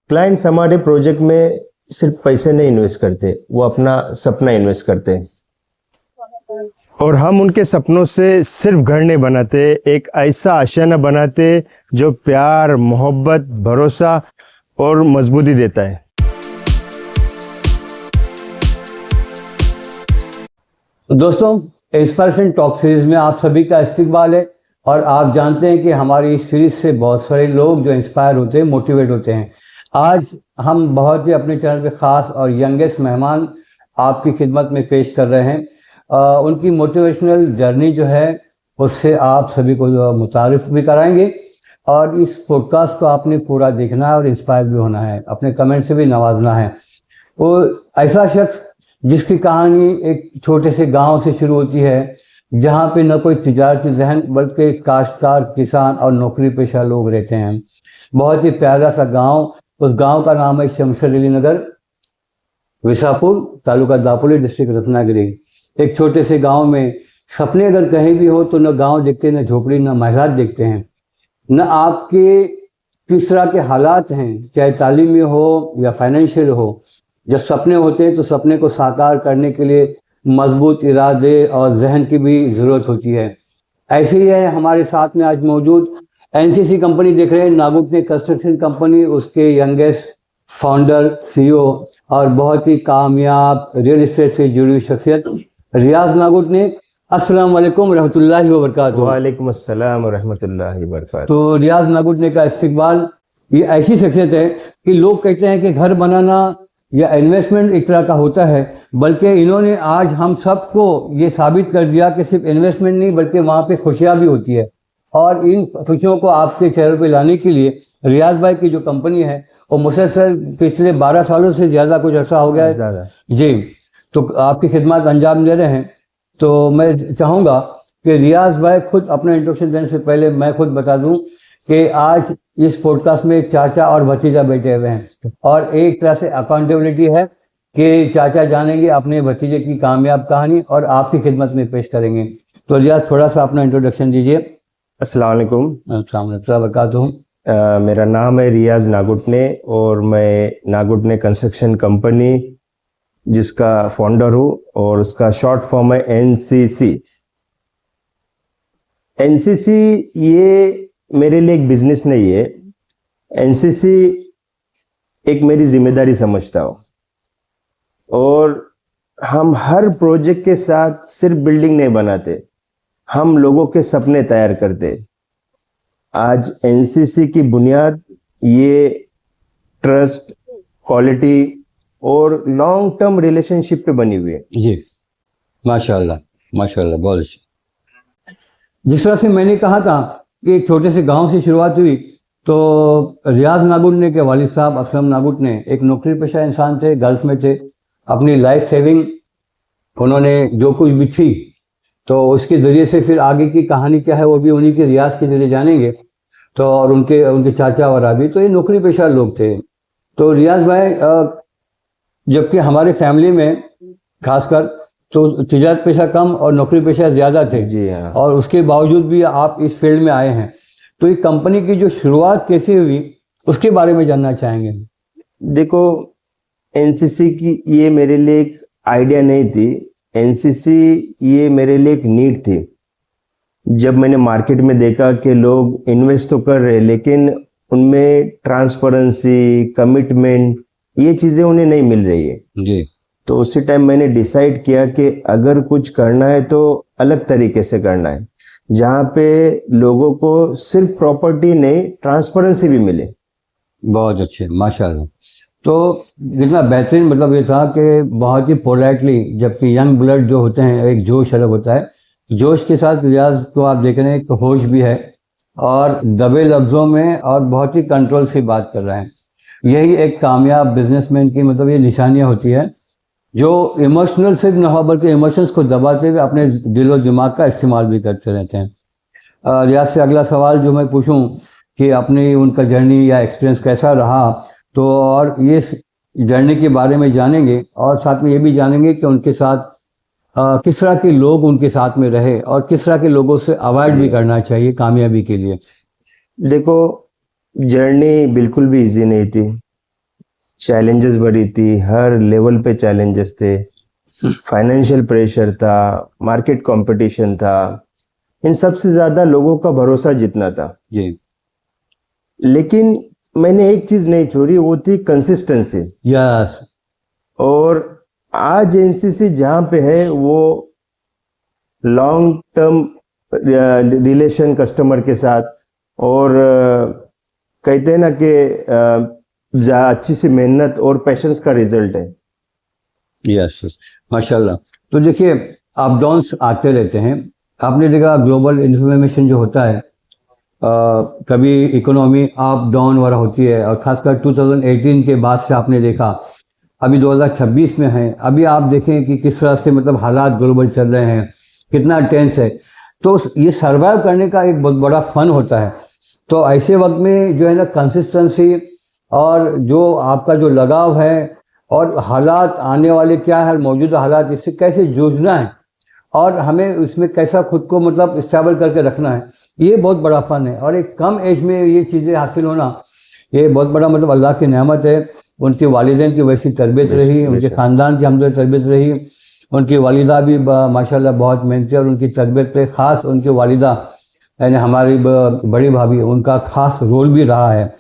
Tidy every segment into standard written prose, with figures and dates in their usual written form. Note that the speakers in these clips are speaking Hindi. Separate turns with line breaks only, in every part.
क्लाइंट्स हमारे प्रोजेक्ट में सिर्फ पैसे नहीं इन्वेस्ट करते, वो अपना सपना इन्वेस्ट करते हैं। और हम उनके सपनों से सिर्फ घर नहीं बनाते, एक ऐसा आशियाना बनाते जो प्यार, मोहब्बत, भरोसा और मजबूती देता है।
दोस्तों, इंस्पिरेशन टॉक सीरीज में आप सभी का इस्तकबाल है। और आप जानते हैं कि हमारी इस सीरीज से बहुत सारे लोग जो इंस्पायर होते हैं, मोटिवेट होते हैं। आज हम बहुत ही अपने चैनल पे ख़ास और यंगेस्ट मेहमान आपकी खिदमत में पेश कर रहे हैं। उनकी मोटिवेशनल जर्नी जो है उससे आप सभी को मुतारिफ भी कराएंगे। और इस पॉडकास्ट को आपने पूरा देखना है और इंस्पायर भी होना है, अपने कमेंट से भी नवाजना है। वो ऐसा शख्स जिसकी कहानी एक छोटे से गांव से शुरू होती है, जहां पे न कोई तिजारती जहन बल्कि काश्तकार, किसान और नौकरी पेशा लोग रहते हैं। बहुत ही प्यारा सा गांव, उस गांव का नाम है शमशेर अली नगर, विसापुर, तालुका दापोली, डिस्ट्रिक्ट रत्नागिरी। एक छोटे से गांव में सपने अगर कहीं भी हो तो न गांव देखते, न झोपड़ी, न महलात देखते हैं, न आपके किस तरह के हालात हैं, चाहे तालीमी हो या फाइनेंशियल हो। जब सपने होते हैं तो सपने को साकार करने के लिए मजबूत इरादे और जहन की भी ज़रूरत होती है। ऐसे ही है हमारे साथ में आज मौजूद एनसीसी कंपनी देख रहे हैं, नागुटने कंस्ट्रक्शन कंपनी, उसके यंगेस्ट फाउंडर, सीईओ और बहुत ही कामयाब रियल एस्टेट से जुड़ी हुई शख्सियत रियाज नागुटने। अस्सलाम वालेकुम रहमतुल्लाहि व बरकातुहू।
वालेकुम अस्सलाम व रहमतुल्लाहि व बरकातुहू।
तो रियाज नागुटने का इस्तकबाल, ये ऐसी शख्सियत है कि लोग कहते हैं कि घर बनाना या इन्वेस्टमेंट एक तरह का होता है, बल्कि इन्होंने आज हम सबको ये साबित कर दिया कि सिर्फ इन्वेस्टमेंट नहीं बल्कि वहाँ पे खुशियाँ भी होती है। और इन खुशियों को आपके चेहरे पे लाने के लिए रियाज भाई की जो कंपनी है वो मुसलसल पिछले 12 सालों से ज़्यादा कुछ अर्सा हो गया है जी, तो आपकी खिदमत अंजाम दे रहे हैं। तो मैं चाहूँगा कि रियाज भाई खुद अपना इंट्रोडक्शन देने से पहले मैं खुद बता दूँ कि आज इस पॉडकास्ट में चाचा और भतीजा बैठे हुए हैं और एक तरह से अकाउंटेबिलिटी है कि चाचा जानेंगे अपने भतीजे की कामयाब कहानी और आपकी खिदमत में पेश करेंगे। तो रियाज थोड़ा सा अपना इंट्रोडक्शन दीजिए।
अस्सलाम वालेकुम।
अस्सलाम वालेकुम वबरकातुहू।
मेरा नाम है रियाज नागुटने और मैं नागुटने कंस्ट्रक्शन कंपनी जिसका फाउंडर हूँ और उसका शॉर्ट फॉर्म है एनसीसी। एनसीसी ये मेरे लिए एक बिजनेस नहीं है, एनसीसी एक मेरी जिम्मेदारी समझता हूँ। और हम हर प्रोजेक्ट के साथ सिर्फ बिल्डिंग नहीं बनाते, हम लोगों के सपने तैयार करते। आज एनसीसी की बुनियाद ये ट्रस्ट, क्वालिटी और लॉन्ग टर्म रिलेशनशिप पे बनी हुई है।
जी माशाल्लाह माशाल्लाह, बहुत अच्छी। जिस तरह से मैंने कहा था कि एक छोटे से गांव से शुरुआत हुई, तो रियाज नागुटने के वालिद साहब असलम नागुटने एक नौकरी पेशा इंसान थे, गल्फ में थे। अपनी लाइफ सेविंग उन्होंने जो कुछ भी थी तो उसके ज़रिए से फिर आगे की कहानी क्या है वो भी उन्हीं के रियाज के ज़रिए जानेंगे। तो और उनके चाचा और अभी तो ये नौकरी पेशा लोग थे। तो रियाज भाई, जबकि हमारे फैमिली में खासकर तो तिजारत पेशा कम और नौकरी पेशा ज़्यादा थे
जी हाँ।
और उसके बावजूद भी आप इस फील्ड में आए हैं। तो ये कंपनी की जो शुरुआत कैसे हुई उसके बारे में जानना चाहेंगे।
देखो, एनसीसी की ये मेरे लिए एक आइडिया नहीं थी, एनसीसी ये मेरे लिए एक नीड थी। जब मैंने मार्केट में देखा कि लोग इन्वेस्ट तो कर रहे लेकिन उनमें ट्रांसपेरेंसी, कमिटमेंट, ये चीज़ें उन्हें नहीं मिल रही है
जी,
तो उसी टाइम मैंने डिसाइड किया कि अगर कुछ करना है तो अलग तरीके से करना है, जहाँ पे लोगों को सिर्फ प्रॉपर्टी नहीं ट्रांसपेरेंसी भी मिले।
बहुत अच्छे माशाल्लाह। तो कितना बेहतरीन, मतलब ये था कि बहुत ही पोलाइटली, जबकि यंग ब्लड जो होते हैं एक जोश अलग होता है, जोश के साथ रियाज को आप देख रहे हैं एक होश भी है और दबे लफ्ज़ों में और बहुत ही कंट्रोल से बात कर रहे हैं। यही एक कामयाब बिजनेसमैन की मतलब ये निशानियाँ होती है, जो इमोशनल सिर्फ न हो बल्कि इमोशंस को दबाते हुए अपने दिल और दिमाग का इस्तेमाल भी करते रहते हैं। रियाज से अगला सवाल जो मैं पूछूं कि अपनी उनका जर्नी या एक्सपीरियंस कैसा रहा, तो और ये जर्नी के बारे में जानेंगे और साथ में ये भी जानेंगे कि उनके साथ किस तरह के लोग उनके साथ में रहे और किस तरह के लोगों से अवॉइड भी करना चाहिए कामयाबी के लिए।
देखो, जर्नी बिल्कुल भी इजी नहीं थी। चैलेंजेस भरी थी, हर लेवल पे चैलेंजेस थे, फाइनेंशियल प्रेशर था, मार्केट कंपटीशन था, इन सबसे ज्यादा लोगों का भरोसा जीतना था।
जी।
लेकिन मैंने एक चीज नहीं छोड़ी, वो थी कंसिस्टेंसी।
यस।
और आज एनसीसी जहाँ पे है वो लॉन्ग टर्म रिलेशन कस्टमर के साथ, और कहते हैं ना कि अच्छी सी मेहनत और पेशेंस का रिजल्ट है।
यस यस, माशाल्लाह। तो देखिए, अप डाउन्स आते रहते हैं। आपने देखा ग्लोबल इन्फ्लेमेशन जो होता है, कभी इकोनॉमी अप डाउन वाला होती है, और खासकर 2018 के बाद से आपने देखा, अभी 2026 में है, अभी आप देखें कि किस तरह से मतलब हालात ग्लोबल चल रहे हैं, कितना टेंस है। तो ये सर्वाइव करने का एक बहुत बड़ा फन होता है। तो ऐसे वक्त में जो है ना, कंसिस्टेंसी और जो आपका जो लगाव है, और हालात आने वाले क्या है, मौजूदा हालात, इससे कैसे जूझना है और हमें उसमें कैसा खुद को मतलब स्टेबल करके रखना है, ये बहुत बड़ा फन है। और एक कम एज में ये चीज़ें हासिल होना, ये बहुत बड़ा मतलब अल्लाह की नेमत है। उनके वालिदैन की वैसी तरबियत रही, उनके ख़ानदान की हमदर्द तरबियत रही, उनकी वालिदा भी माशाल्लाह बहुत मेहनती, और उनकी तरबियत पे ख़ास उनकी वालिदा यानी हमारी बड़ी भाभी, उनका ख़ास रोल भी रहा है।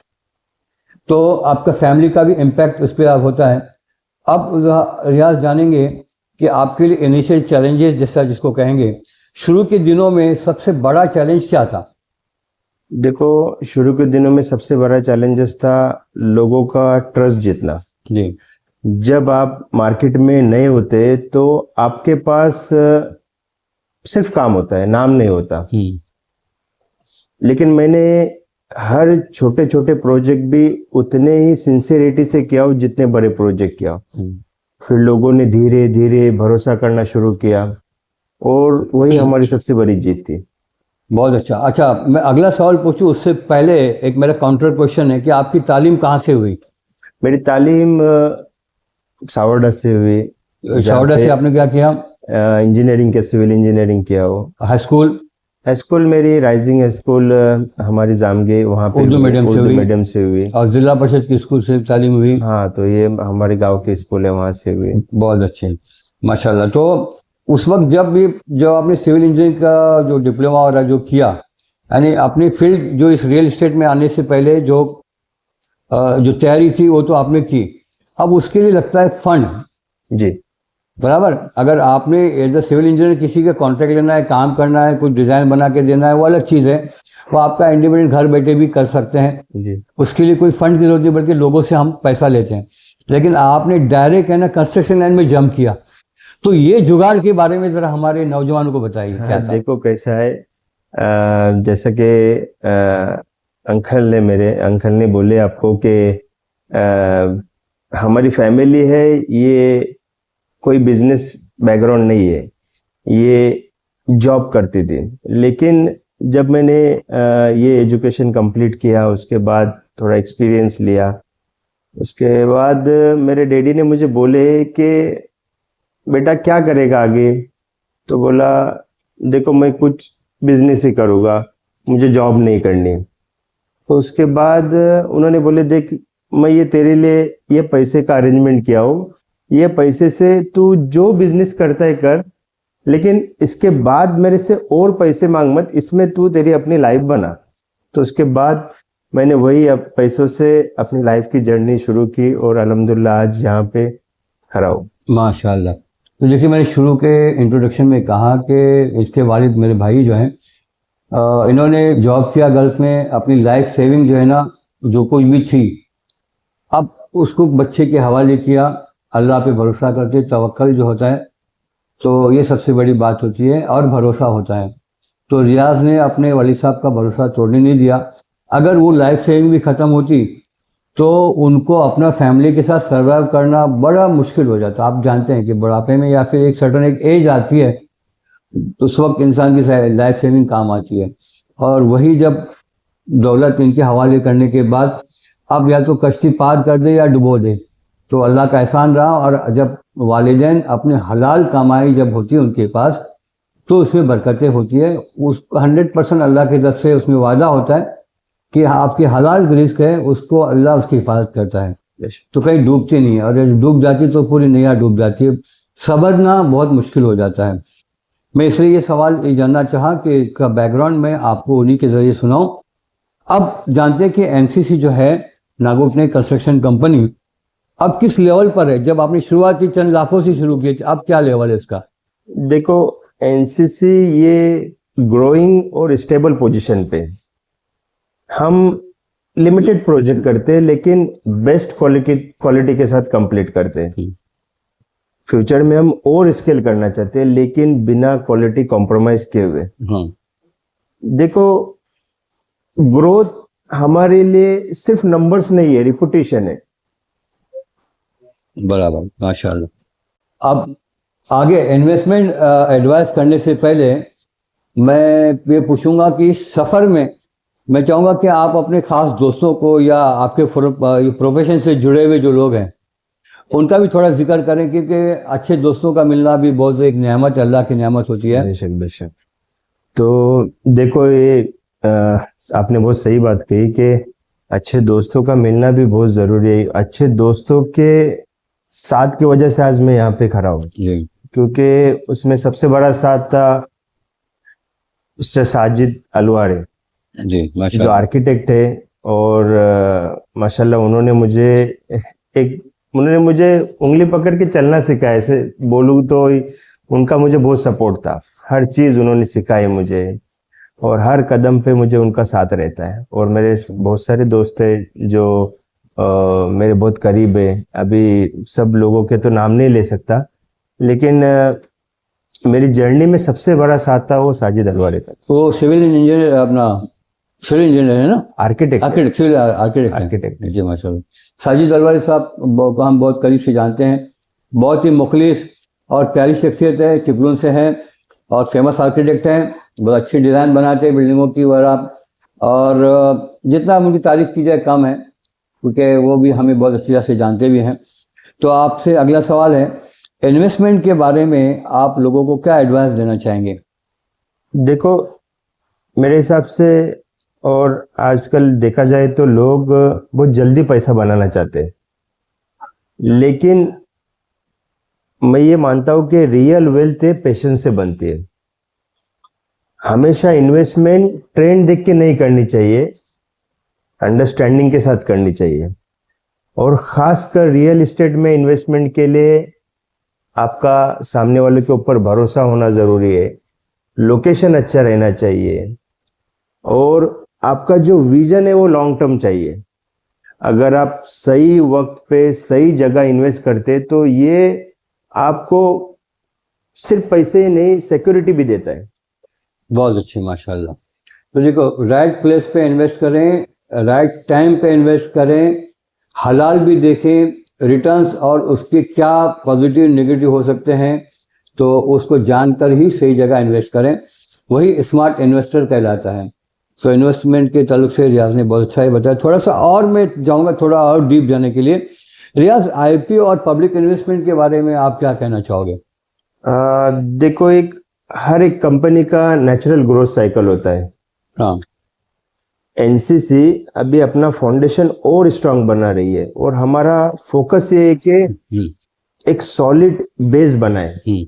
तो आपका फैमिली का भी इम्पैक्ट उस पर होता है। अब रियाज जानेंगे कि आपके लिए इनिशियल चैलेंजेस जैसा जिसको कहेंगे, शुरू के दिनों में सबसे बड़ा चैलेंज क्या था?
देखो, शुरू के दिनों में सबसे बड़ा चैलेंजेस था लोगों का ट्रस्ट जीतना।
जी।
जब आप मार्केट में नए होते तो आपके पास सिर्फ काम होता है, नाम नहीं होता। लेकिन मैंने हर छोटे छोटे प्रोजेक्ट भी उतने ही सिंसियरिटी से किया हो जितने बड़े प्रोजेक्ट किया। फिर लोगों ने धीरे धीरे भरोसा करना शुरू किया, और वही हमारी सबसे बड़ी जीत थी।
बहुत अच्छा। अच्छा, मैं अगला सवाल पूछूं उससे पहले एक मेरा काउंटर क्वेश्चन है कि आपकी तालीम कहाँ से हुई?
मेरी तालीम सावरडा से हुई।
शावडा से आपने क्या किया?
इंजीनियरिंग के, सिविल इंजीनियरिंग किया हो।
High school?
हाई स्कूल मेरी राइजिंग स्कूल हमारी जामगे, वहाँ पे
उर्दू मीडियम से
उर्दू
हुई?
मीडियम से हुई।
और जिला परिषद की स्कूल से तालीम हुई?
हाँ, तो ये हमारे गांव के स्कूल है, वहाँ से हुई।
बहुत अच्छे, माशाल्लाह। तो उस वक्त जब आपने सिविल इंजीनियरिंग का जो डिप्लोमा और जो किया, यानी अपनी फील्ड जो इस रियल एस्टेट में आने से पहले जो तैयारी थी वो तो आपने की, अब उसके लिए लगता है फंड।
जी,
बराबर। अगर आपने एज अ सिविल इंजीनियर किसी का कॉन्ट्रैक्ट लेना है, काम करना है, कुछ डिज़ाइन बना के देना है, वो अलग चीज़ है, वो आपका इंडिपेंडेंट घर बैठे भी कर सकते हैं।
जी।
उसके लिए कोई फंड की जरूरत नहीं, बल्कि लोगों से हम पैसा लेते हैं। लेकिन आपने डायरेक्ट है ना कंस्ट्रक्शन लाइन में जंप किया, तो ये जुगाड़ के बारे में ज़रा हमारे नौजवानों को बताइए। क्या था?
देखो कैसा है, जैसा कि मेरे अंकल ने बोले आपको कि हमारी फैमिली है, ये कोई बिजनेस बैकग्राउंड नहीं है, ये जॉब करती थी। लेकिन जब मैंने ये एजुकेशन कंप्लीट किया, उसके बाद थोड़ा एक्सपीरियंस लिया, उसके बाद मेरे डैडी ने मुझे बोले कि बेटा क्या करेगा आगे? तो बोला देखो मैं कुछ बिजनेस ही करूँगा, मुझे जॉब नहीं करनी। तो उसके बाद उन्होंने बोले देख, मैं ये तेरे लिए ये पैसे का अरेंजमेंट किया हो, ये पैसे से तू जो बिजनेस करता है कर, लेकिन इसके बाद मेरे से और पैसे मांग मत, इसमें तू तेरी अपनी लाइफ बना। तो उसके बाद मैंने वही अब पैसों से अपनी लाइफ की जर्नी शुरू की, और अल्हम्दुलिल्लाह आज यहाँ पे खड़ा हूँ।
माशाल्लाह। तो देखिए, मैंने शुरू के इंट्रोडक्शन में कहा कि इसके वालिद मेरे भाई जो हैं, इन्होंने जॉब किया गल्फ में, अपनी लाइफ सेविंग जो है ना, जो कुछ भी थी, अब उसको बच्चे के हवाले किया। अल्लाह पे भरोसा करते, तवक्कल जो होता है, तो ये सबसे बड़ी बात होती है, और भरोसा होता है। तो रियाज ने अपने वली साहब का भरोसा तोड़ने नहीं दिया। अगर वो लाइफ सेविंग भी ख़त्म होती तो उनको अपना फैमिली के साथ सर्वाइव करना बड़ा मुश्किल हो जाता। आप जानते हैं कि बुढ़ापे में या फिर एक सर्टन एक एज आती है, तो उस वक्त इंसान की लाइफ सेविंग काम आती है। और वही जब दौलत इनके हवाले करने के बाद अब या तो कश्ती पार कर दे या डुबो दे, तो अल्लाह का एहसान रहा। और जब वालिदैन अपने हलाल कमाई जब होती है उनके पास, तो उसमें बरकतें होती है। उस 100% अल्लाह की तरफ से उसमें वादा होता है कि आपकी हलाल रिस्क है, उसको अल्लाह उसकी हिफाजत करता है। तो कहीं डूबती नहीं है, और जब डूब जाती तो पूरी नैया डूब जाती है। संभलना बहुत मुश्किल हो जाता है। मैं इसलिए ये सवाल ये जानना चाहा कि इसका बैकग्राउंड मैं आपको उन्हीं के जरिए सुनाऊं। अब जानते हैं कि एनसीसी जो है, नागोठने कंस्ट्रक्शन कंपनी, अब किस लेवल पर है? जब आपने शुरुआत की चंद लाखों से शुरू की, अब क्या लेवल है इसका?
देखो, एनसीसी ये ग्रोइंग और स्टेबल पोजीशन पे, हम लिमिटेड प्रोजेक्ट करते हैं लेकिन बेस्ट क्वालिटी के साथ कंप्लीट करते हैं। फ्यूचर में हम और स्केल करना चाहते हैं लेकिन बिना क्वालिटी कॉम्प्रोमाइज किए हुए। देखो, ग्रोथ हमारे लिए सिर्फ नंबर्स नहीं है, रिपुटेशन है।
बराबर, माशाल्लाह। अब आगे इन्वेस्टमेंट एडवाइस करने से पहले मैं ये पूछूंगा कि इस सफ़र में मैं चाहूँगा कि आप अपने खास दोस्तों को या आपके प्रोफेशन से जुड़े हुए जो लोग हैं उनका भी थोड़ा जिक्र करें, क्योंकि अच्छे दोस्तों का मिलना भी बहुत एक नेमत, अल्लाह की नेमत होती है।
बेशक बेशक। तो देखो, ये आपने बहुत सही बात कही कि अच्छे दोस्तों का मिलना भी बहुत ज़रूरी है। अच्छे दोस्तों के साथ की वजह से आज मैं यहाँ पे खड़ा हूँ, क्योंकि उसमें सबसे बड़ा साथ था मिस्टर साजिद अलवारे
जी,
जो आर्किटेक्ट है। और माशाल्लाह उन्होंने मुझे उंगली पकड़ के चलना सिखाया। ऐसे बोलूँ तो उनका मुझे बहुत सपोर्ट था, हर चीज़ उन्होंने सिखाई मुझे, और हर कदम पे मुझे उनका साथ रहता है। और मेरे बहुत सारे दोस्त हैं जो मेरे बहुत करीब है। अभी सब लोगों के तो नाम नहीं ले सकता, लेकिन मेरी जर्नी में सबसे बड़ा साथ था वो साजिद अलवारे का।
वो सिविल इंजीनियर, अपना सिविल इंजीनियर है ना? आर्किटेक्ट जी, माशाल्लाह। साजिद अलवारी साहब को हम बहुत करीब से जानते हैं। बहुत ही मुखलिस और प्यारी शख्सियत है, चिपलून से हैं और फेमस आर्किटेक्ट हैं। बहुत अच्छी डिज़ाइन बनाते हैं बिल्डिंगों की वगैरह, और जितना उनकी तारीफ़ की जाए कम है, क्योंकि वो भी हमें बहुत अच्छी तरह से जानते भी हैं। तो आपसे अगला सवाल है, इन्वेस्टमेंट के बारे में आप लोगों को क्या एडवाइस देना चाहेंगे?
देखो, मेरे हिसाब से, और आजकल देखा जाए तो लोग बहुत जल्दी पैसा बनाना चाहते हैं, लेकिन मैं ये मानता हूँ कि रियल वेल्थ है पेशेंस से बनती है। हमेशा इन्वेस्टमेंट ट्रेंड देख के नहीं करनी चाहिए, अंडरस्टैंडिंग के साथ करनी चाहिए। और खासकर रियल एस्टेट में इन्वेस्टमेंट के लिए आपका सामने वाले के ऊपर भरोसा होना ज़रूरी है, लोकेशन अच्छा रहना चाहिए, और आपका जो विजन है वो लॉन्ग टर्म चाहिए। अगर आप सही वक्त पे सही जगह इन्वेस्ट करते तो ये आपको सिर्फ पैसे ही नहीं, सिक्योरिटी भी देता है।
बहुत अच्छी, माशाल्लाह। तो देखो, राइट प्लेस पे इन्वेस्ट करें, राइट टाइम पे इन्वेस्ट करें, हलाल भी देखें, रिटर्न्स और उसके क्या पॉजिटिव नेगेटिव हो सकते हैं, तो उसको जानकर ही सही जगह इन्वेस्ट करें, वही स्मार्ट इन्वेस्टर कहलाता है। तो इन्वेस्टमेंट के ताल्लुक से रियाज ने बहुत अच्छा ही बताया। थोड़ा सा और मैं जाऊंगा, थोड़ा और डीप जाने के लिए। रियाज, आईपीओ और पब्लिक इन्वेस्टमेंट के बारे में आप क्या कहना चाहोगे?
देखो, हर एक कंपनी का नेचुरल ग्रोथ साइकिल होता है।
हाँ,
एनसीसी अभी अपना फाउंडेशन और स्ट्रांग बना रही है, और हमारा फोकस ये है कि एक सॉलिड बेस बनाए।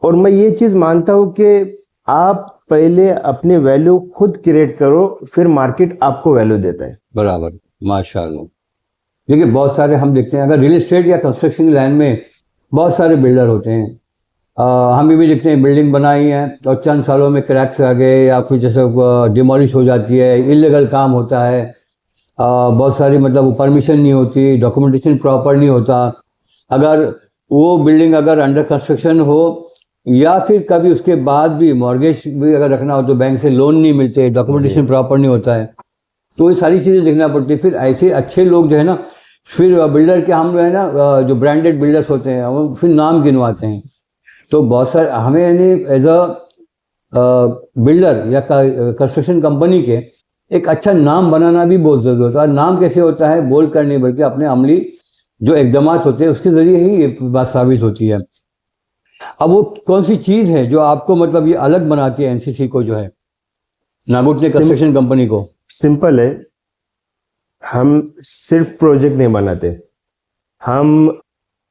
और मैं ये चीज मानता हूं कि आप पहले अपनी वैल्यू खुद क्रिएट करो, फिर मार्केट आपको वैल्यू देता है।
बराबर, माशाल्लाह। देखिए, बहुत सारे हम देखते हैं, अगर रियल एस्टेट या कंस्ट्रक्शन लाइन में बहुत सारे बिल्डर होते हैं। हम भी देखते हैं, बिल्डिंग बनाई है और चंद सालों में क्रैक्स आ गए, या फिर जैसे डिमोलिश हो जाती है, इलीगल काम होता है, बहुत सारी मतलब परमिशन नहीं होती, डॉक्यूमेंटेशन प्रॉपर नहीं होता। अगर वो बिल्डिंग अगर अंडर कंस्ट्रक्शन हो, या फिर कभी उसके बाद भी मॉर्गेज भी अगर रखना हो तो बैंक से लोन नहीं मिलते, डॉक्यूमेंटेशन प्रॉपर नहीं होता है, तो ये सारी चीज़ें देखना पड़ती है। फिर ऐसे अच्छे लोग जो है ना, फिर बिल्डर के हम जो है ना, जो ब्रांडेड बिल्डर्स होते हैं, वो फिर नाम गिनवाते हैं। तो बहुत सारे हमें यानी एज अ बिल्डर या कंस्ट्रक्शन कंपनी के एक अच्छा नाम बनाना भी बहुत ज़रूरी होता है। और नाम कैसे होता है, बोल कर नहीं, बल्कि अपने अमली जो इक़दामात होते हैं उसके ज़रिए ही ये बात साबित होती है। अब वो कौन सी चीज़ है जो आपको मतलब ये अलग बनाती है एनसीसी को, जो है नागोठने कंस्ट्रक्शन कंपनी को?
सिंपल है, हम सिर्फ प्रोजेक्ट नहीं बनाते, हम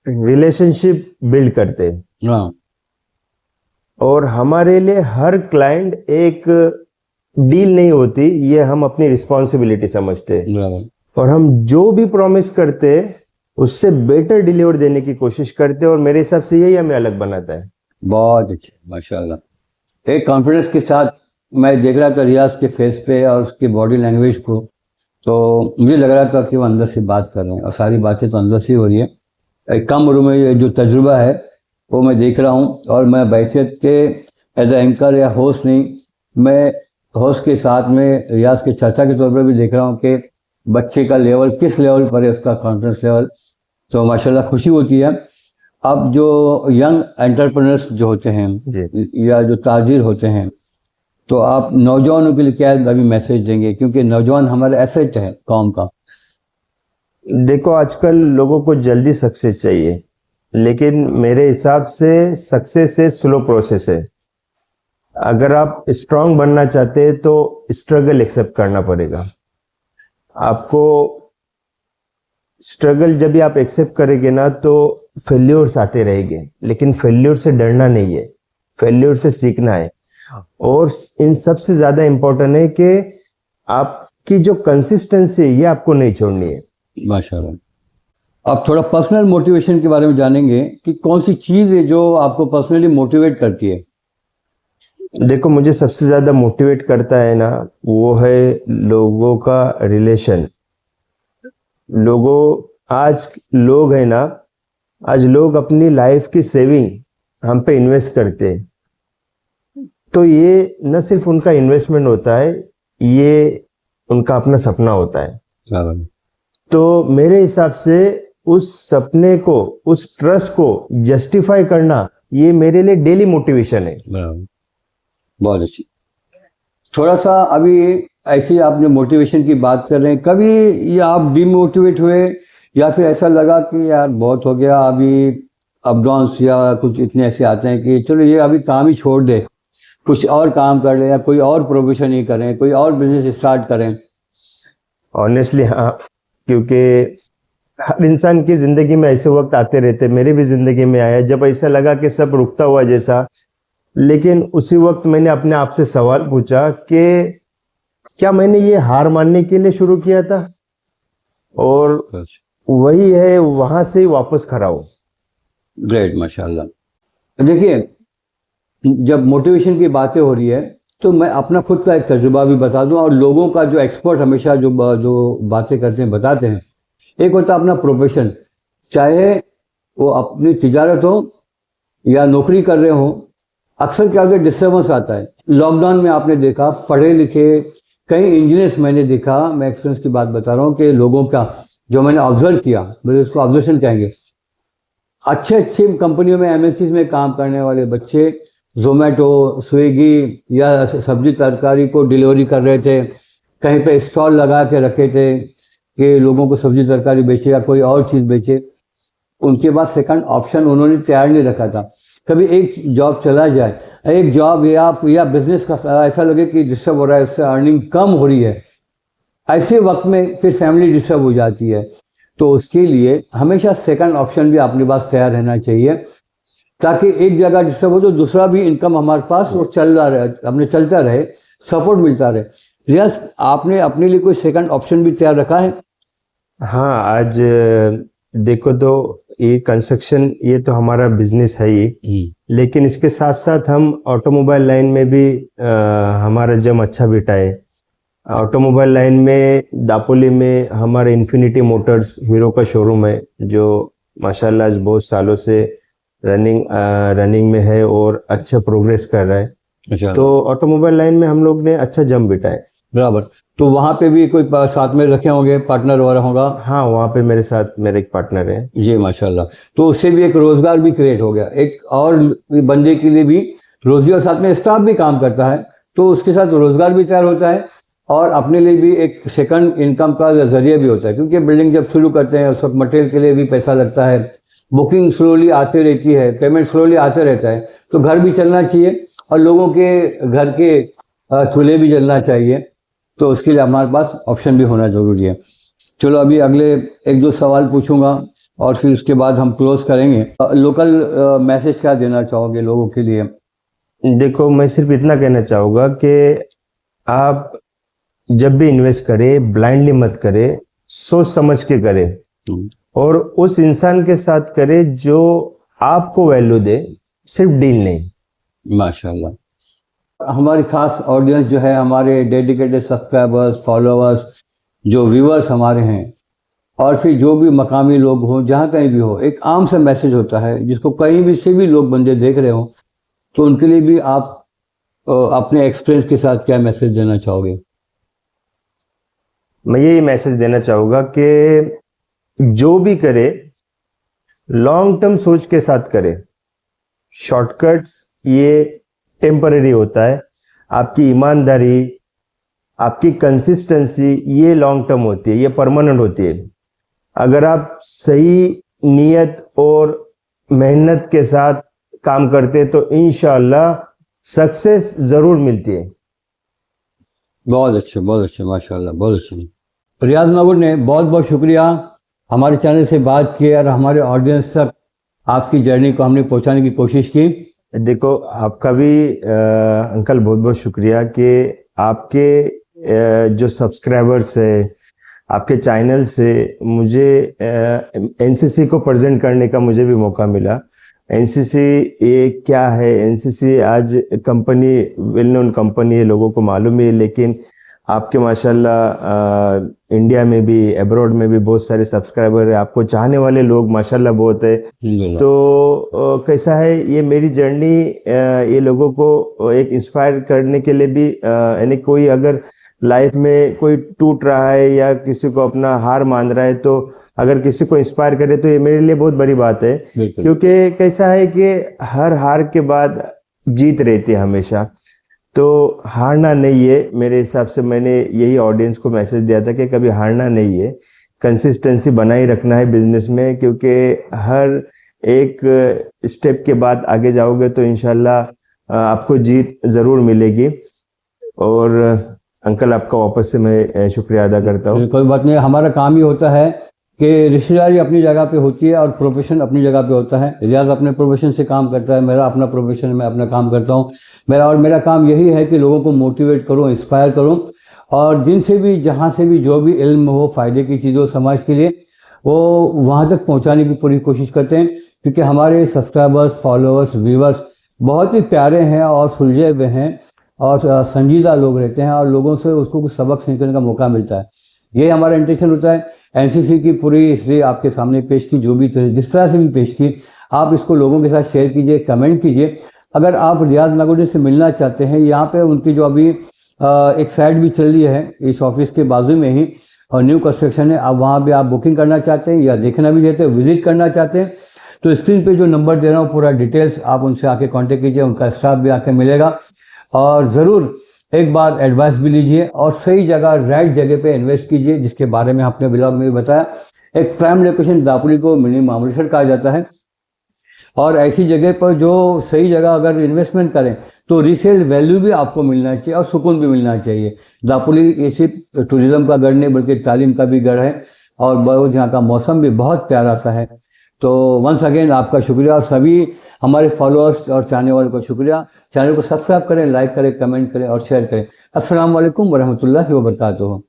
रिलेशनशिप बिल्ड करते हैं।
हाँ,
और हमारे लिए हर क्लाइंट एक डील नहीं होती, ये हम अपनी रिस्पॉन्सिबिलिटी समझते हैं।
बराबर।
और हम जो भी प्रॉमिस करते हैं उससे बेटर डिलीवर देने की कोशिश करते हैं, और मेरे हिसाब से यही हमें अलग बनाता है।
बहुत अच्छे, माशाल्लाह। एक कॉन्फिडेंस के साथ मैं देख रहा था रियाज के फेस पे और उसकी बॉडी लैंग्वेज को, तो मुझे लग रहा था कि वो अंदर से बात कर रहे हैं, और सारी बातें तो अंदर से ही हो रही है। एक कम उम्र में ये जो तजुर्बा है वो मैं देख रहा हूँ, और मैं बैसियत के एज ए एंकर या होस्ट नहीं, मैं होस्ट के साथ में रियाज के चाचा के तौर पर भी देख रहा हूँ कि बच्चे का लेवल किस लेवल पर है, उसका कॉन्फिडेंस लेवल। तो माशाल्लाह खुशी होती है। अब जो यंग एंटरप्रेन्योर्स जो होते हैं या जो ताजिर होते हैं, तो आप नौजवानों के लिए क्या अभी मैसेज देंगे, क्योंकि नौजवान हमारा एसेट है कौम का।
देखो, आजकल लोगों को जल्दी सक्सेस चाहिए, लेकिन मेरे हिसाब से सक्सेस से स्लो प्रोसेस है। अगर आप स्ट्रांग बनना चाहते हैं तो स्ट्रगल एक्सेप्ट करना पड़ेगा आपको। स्ट्रगल जब भी आप एक्सेप्ट करेंगे ना, तो फेल्योर्स आते रहेंगे, लेकिन फेल्योर से डरना नहीं है, फेल्योर से सीखना है। और इन सबसे ज्यादा इंपॉर्टेंट है कि आपकी जो कंसिस्टेंसी है ये आपको नहीं छोड़नी है।
माशाल्लाह। अब थोड़ा पर्सनल मोटिवेशन के बारे में जानेंगे कि कौन सी चीज़ है जो आपको पर्सनली मोटिवेट करती है।
देखो, मुझे सबसे ज्यादा मोटिवेट करता है ना, वो है लोगों का रिलेशन। आज लोग है ना, आज लोग अपनी लाइफ की सेविंग हम पे इन्वेस्ट करते हैं। तो ये न सिर्फ उनका इन्वेस्टमेंट होता है, ये उनका अपना सपना होता है। तो मेरे हिसाब से उस सपने को, उस ट्रस्ट को जस्टिफाई करना, ये मेरे लिए डेली मोटिवेशन है।
बहुत अच्छी। थोड़ा सा अभी ऐसे आपने मोटिवेशन की बात कर रहे हैं, कभी ये आप डिमोटिवेट हुए या फिर ऐसा लगा कि यार बहुत हो गया, अभी अप डाउन्स या कुछ इतने ऐसे आते हैं कि चलो ये अभी काम ही छोड़ दे, कुछ और काम कर ले, या कोई और प्रोफेशन ही करें, कोई और बिजनेस स्टार्ट करें?
ऑनेस्टली हाँ, क्योंकि हर इंसान की जिंदगी में ऐसे वक्त आते रहते, मेरी भी जिंदगी में आया जब ऐसा लगा कि सब रुकता हुआ जैसा। लेकिन उसी वक्त मैंने अपने आप से सवाल पूछा कि क्या मैंने ये हार मानने के लिए शुरू किया था? और वही है, वहां से ही वापस खड़ा हूं।
ग्रेट, माशाल्लाह। देखिए, जब मोटिवेशन की बातें हो रही है तो मैं अपना खुद का एक तजुर्बा भी बता दूं, और लोगों का जो एक्सपर्ट हमेशा जो बातें करते हैं बताते हैं। एक होता है अपना प्रोफेशन, चाहे वो अपनी तिजारत हो या नौकरी कर रहे हो, अक्सर क्या होता है डिस्टर्बेंस आता है। लॉकडाउन में आपने देखा पढ़े लिखे कई इंजीनियर्स, मैंने देखा, मैं एक्सपीरियंस की बात बता रहा हूँ कि लोगों का जो मैंने ऑब्जर्व किया, मेरे उसको ऑब्जर्वेशन कहेंगे, अच्छे अच्छे कंपनियों में एमएनसीज में काम करने वाले बच्चे जोमेटो, स्विगी या सब्जी तरकारी को डिलीवरी कर रहे थे, कहीं पे स्टॉल लगा के रखे थे कि लोगों को सब्जी तरकारी बेचे या कोई और चीज़ बेचे। उनके बाद सेकंड ऑप्शन उन्होंने तैयार नहीं रखा था। कभी एक जॉब चला जाए, एक जॉब या बिजनेस का ऐसा लगे कि डिस्टर्ब हो रहा है, उससे अर्निंग कम हो रही है, ऐसे वक्त में फिर फैमिली डिस्टर्ब हो जाती है। तो उसके लिए हमेशा सेकंड ऑप्शन भी अपने पास तैयार रहना चाहिए, ताकि एक जगह डिस्टर्ब हो तो दूसरा भी इनकम हमारे पास वो चलता रहे, सपोर्ट मिलता रहे। रियाज, आपने अपने लिए कोई सेकंड ऑप्शन भी तैयार रखा है?
हाँ, आज देखो तो ये कंस्ट्रक्शन, ये तो हमारा बिजनेस है ही, लेकिन इसके साथ साथ हम ऑटोमोबाइल लाइन में भी हमारा जम अच्छा बिठा है। ऑटोमोबाइल लाइन में दापोली में हमारा इन्फिनिटी मोटर्स हीरो का शोरूम है, जो माशाल्लाह आज बहुत सालों से रनिंग में है और अच्छा प्रोग्रेस कर रहा है। तो ऑटोमोबाइल लाइन में हम लोग ने अच्छा जम बिठा है।
बराबर। तो वहाँ पे भी कोई साथ में रखे होंगे, पार्टनर वगैरह होगा?
हाँ, वहाँ पे मेरे साथ मेरा एक पार्टनर है
जी, माशाल्लाह। तो उससे भी एक रोजगार भी क्रिएट हो गया, एक और बंदे के लिए भी रोजगार, साथ में स्टाफ भी काम करता है, तो उसके साथ रोजगार भी तैयार होता है और अपने लिए भी एक सेकंड इनकम का जरिया भी होता है। क्योंकि बिल्डिंग जब शुरू करते हैं उस वक्त मटेरियल के लिए भी पैसा लगता है, बुकिंग स्लोली आती रहती है, पेमेंट स्लोली आते रहता है, तो घर भी चलना चाहिए और लोगों के घर के चूल्हे भी जलना चाहिए। तो उसके लिए हमारे पास ऑप्शन भी होना जरूरी है। चलो अभी अगले एक दो सवाल पूछूंगा और फिर उसके बाद हम क्लोज करेंगे। लोकल मैसेज क्या देना चाहोगे लोगों के लिए?
देखो, मैं सिर्फ इतना कहना चाहूँगा कि आप जब भी इन्वेस्ट करें ब्लाइंडली मत करें, सोच समझ के करें और उस इंसान के साथ करें जो आपको वैल्यू दे, सिर्फ डील नहीं।
माशाल्लाह। हमारी खास ऑडियंस जो है, हमारे डेडिकेटेड सब्सक्राइबर्स, फॉलोअर्स, जो व्यूअर्स हमारे हैं, और फिर जो भी मकामी लोग हों, जहाँ कहीं भी हो, एक आम सा मैसेज होता है जिसको कहीं भी से भी लोग बंदे देख रहे हो, तो उनके लिए भी आप अपने एक्सपीरियंस के साथ क्या मैसेज देना चाहोगे?
मैं यही मैसेज देना चाहूँगा कि जो भी करे लॉन्ग टर्म सोच के साथ करे। शॉर्टकट्स ये टेम्पररी होता है, आपकी ईमानदारी, आपकी कंसिस्टेंसी ये लॉन्ग टर्म होती है, ये परमानेंट होती है। अगर आप सही नियत और मेहनत के साथ काम करते तो इंशाअल्लाह सक्सेस ज़रूर मिलती है।
बहुत अच्छे, माशाल्लाह, बहुत अच्छे। रियाज मगुर ने बहुत बहुत शुक्रिया हमारे चैनल से बात की और हमारे ऑडियंस तक आपकी जर्नी को हमने पहुंचाने की कोशिश की।
देखो, आपका भी अंकल बहुत बहुत शुक्रिया कि आपके जो सब्सक्राइबर्स है, आपके चैनल से मुझे एनसीसी को प्रेजेंट करने का मुझे भी मौका मिला। एनसीसी ये क्या है? एनसीसी आज कंपनी, वेल नोन कंपनी है, लोगों को मालूम है, लेकिन आपके माशाल्लाह इंडिया में भी, अब्रॉड में भी बहुत सारे सब्सक्राइबर है, आपको चाहने वाले लोग माशाल्लाह बहुत है। तो कैसा है ये मेरी जर्नी, ये लोगों को एक इंस्पायर करने के लिए भी, यानी कोई अगर लाइफ में कोई टूट रहा है या किसी को अपना हार मान रहा है, तो अगर किसी को इंस्पायर करे तो ये मेरे लिए बहुत बड़ी बात है। क्योंकि कैसा है कि हर हार के बाद जीत रहती है हमेशा, तो हारना नहीं है। मेरे हिसाब से मैंने यही ऑडियंस को मैसेज दिया था कि कभी हारना नहीं है, कंसिस्टेंसी बनाए रखना है बिजनेस में, क्योंकि हर एक स्टेप के बाद आगे जाओगे तो इंशाल्लाह आपको जीत ज़रूर मिलेगी। और अंकल, आपका वापस से मैं शुक्रिया अदा करता हूँ।
कोई बात नहीं, हमारा काम ही होता है कि रिश्तेदारी अपनी जगह पे होती है और प्रोफेशन अपनी जगह पे होता है। रियाज अपने प्रोफेशन से काम करता है, मेरा अपना प्रोफेशन, मैं अपना काम करता हूँ। मेरा काम यही है कि लोगों को मोटिवेट करूँ, इंस्पायर करूँ, और जिनसे भी, जहाँ से भी जो भी इल्म हो, फ़ायदे की चीज़ हो समाज के लिए, वो वहाँ तक पहुँचाने की पूरी कोशिश करते हैं। क्योंकि हमारे सब्सक्राइबर्स, फॉलोअर्स, व्यूअर्स बहुत ही प्यारे हैं और सुलझे हुए हैं और संजीदा लोग रहते हैं, और लोगों से उसको कुछ सबक सीखने का मौका मिलता है। ये हमारा इंटेंशन होता है। एनसीसी की पूरी हिस्ट्री आपके सामने पेश की, जो भी जिस तरह से भी पेश की, आप इसको लोगों के साथ शेयर कीजिए, कमेंट कीजिए। अगर आप रियाज नागोरी से मिलना चाहते हैं, यहाँ पे उनकी जो अभी एक साइट भी चल रही है इस ऑफिस के बाजू में ही, और न्यू कंस्ट्रक्शन है, आप वहाँ भी आप बुकिंग करना चाहते हैं या देखना भी चाहते हैं, विजिट करना चाहते हैं, तो स्क्रीन पे जो नंबर दे रहा हूँ, पूरा डिटेल्स आप उनसे आके कॉन्टेक्ट कीजिए, उनका स्टाफ भी आके मिलेगा। और ज़रूर एक बार एडवाइस भी लीजिए और सही जगह, राइट जगह पे इन्वेस्ट कीजिए, जिसके बारे में आपने ब्लॉग में भी बताया। एक प्राइम लोकेशन दापोली को मिनी मामलेश्वर कहा जाता है, और ऐसी जगह पर जो सही जगह अगर इन्वेस्टमेंट करें तो रीसेल वैल्यू भी आपको मिलना चाहिए और सुकून भी मिलना चाहिए। दापोली ये सिर्फ टूरिज्म का गढ़ नहीं बल्कि तालीम का भी गढ़ है, और बहुत यहाँ का मौसम भी बहुत प्यारा सा है। तो वंस अगेन आपका शुक्रिया, और सभी हमारे फॉलोअर्स और चाहने वालों को शुक्रिया। चैनल को सब्सक्राइब करें, लाइक करें, कमेंट करें और शेयर करें। अस्सलाम वालेकुम वरहमतुल्लाहि वबरकातुहू।